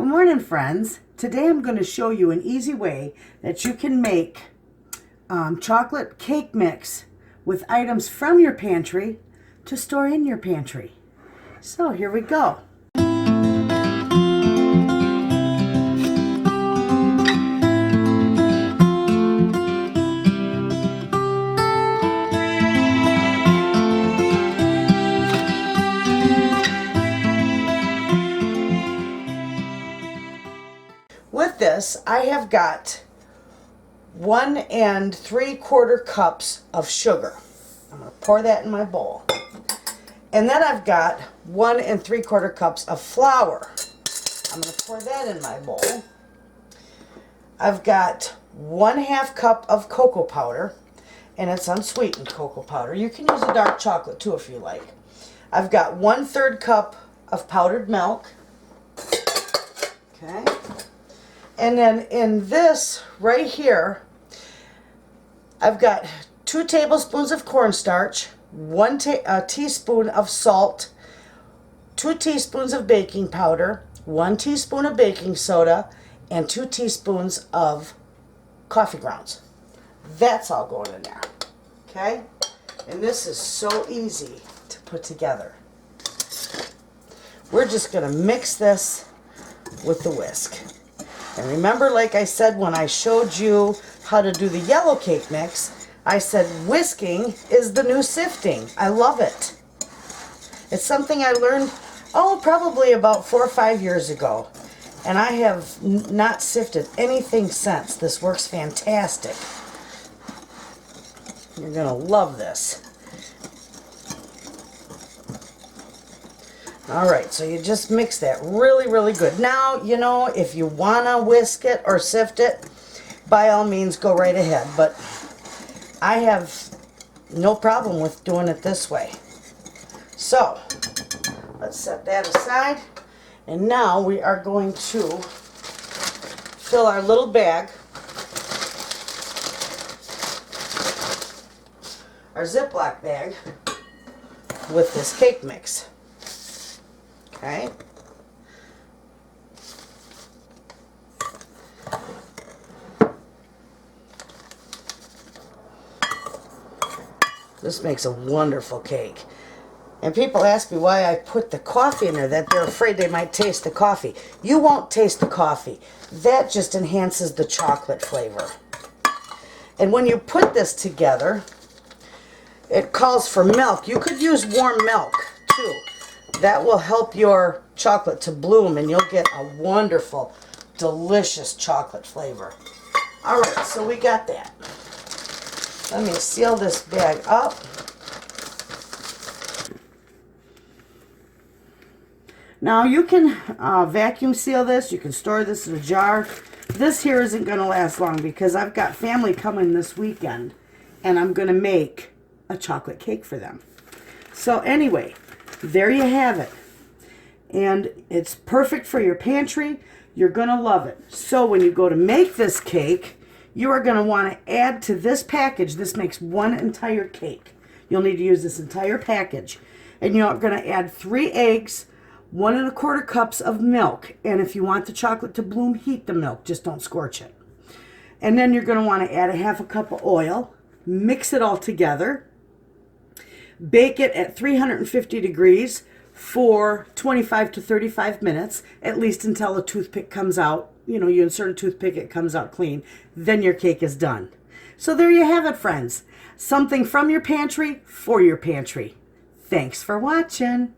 Good morning, friends. Today I'm going to show you an easy way that you can make chocolate cake mix with items from your pantry to store in your pantry. So here we go. With this, I have got 1 3/4 cups of sugar. I'm going to pour that in my bowl. And then I've got 1 3/4 cups of flour. I'm going to pour that in my bowl. I've got 1/2 cup of cocoa powder, and it's unsweetened cocoa powder. You can use a dark chocolate too if you like. I've got 1/3 cup of powdered milk. Okay. And then in this right here, I've got 2 tablespoons of cornstarch, 1 teaspoon of salt, 2 teaspoons of baking powder, 1 teaspoon of baking soda, and 2 teaspoons of coffee grounds. That's all going in there. Okay? And this is so easy to put together. We're just going to mix this with the whisk. And remember, like I said when I showed you how to do the yellow cake mix, I said whisking is the new sifting. I love it. It's something I learned, probably about 4 or 5 years ago. And I have not sifted anything since. This works fantastic. You're going to love this. Alright, so you just mix that really, really good. Now, you know, if you want to whisk it or sift it, by all means, go right ahead. But I have no problem with doing it this way. So, let's set that aside. And now we are going to fill our little bag, our Ziploc bag, with this cake mix. Okay. This makes a wonderful cake. And people ask me why I put the coffee in there, that they're afraid they might taste the coffee. You won't taste the coffee. That just enhances the chocolate flavor. And when you put this together, it calls for milk. You could use warm milk too. That will help your chocolate to bloom, and you'll get a wonderful, delicious chocolate flavor. Alright, so we got that. Let me seal this bag up. Now you can vacuum seal this. You can store this in a jar. This here isn't going to last long because I've got family coming this weekend, and I'm going to make a chocolate cake for them. So anyway, there you have it. And it's perfect for your pantry. You're going to love it. So when you go to make this cake, you are going to want to add to this package. This makes 1 entire cake. You'll need to use this entire package. And you're going to add 3 eggs, 1 1/4 cups of milk. And if you want the chocolate to bloom, heat the milk. Just don't scorch it. And then you're going to want to add 1/2 cup of oil. Mix it all together. Bake it at 350 degrees for 25 to 35 minutes, at least until a toothpick comes out. You know, you insert a toothpick, it comes out clean. Then your cake is done. So there you have it, friends. Something from your pantry for your pantry. Thanks for watching.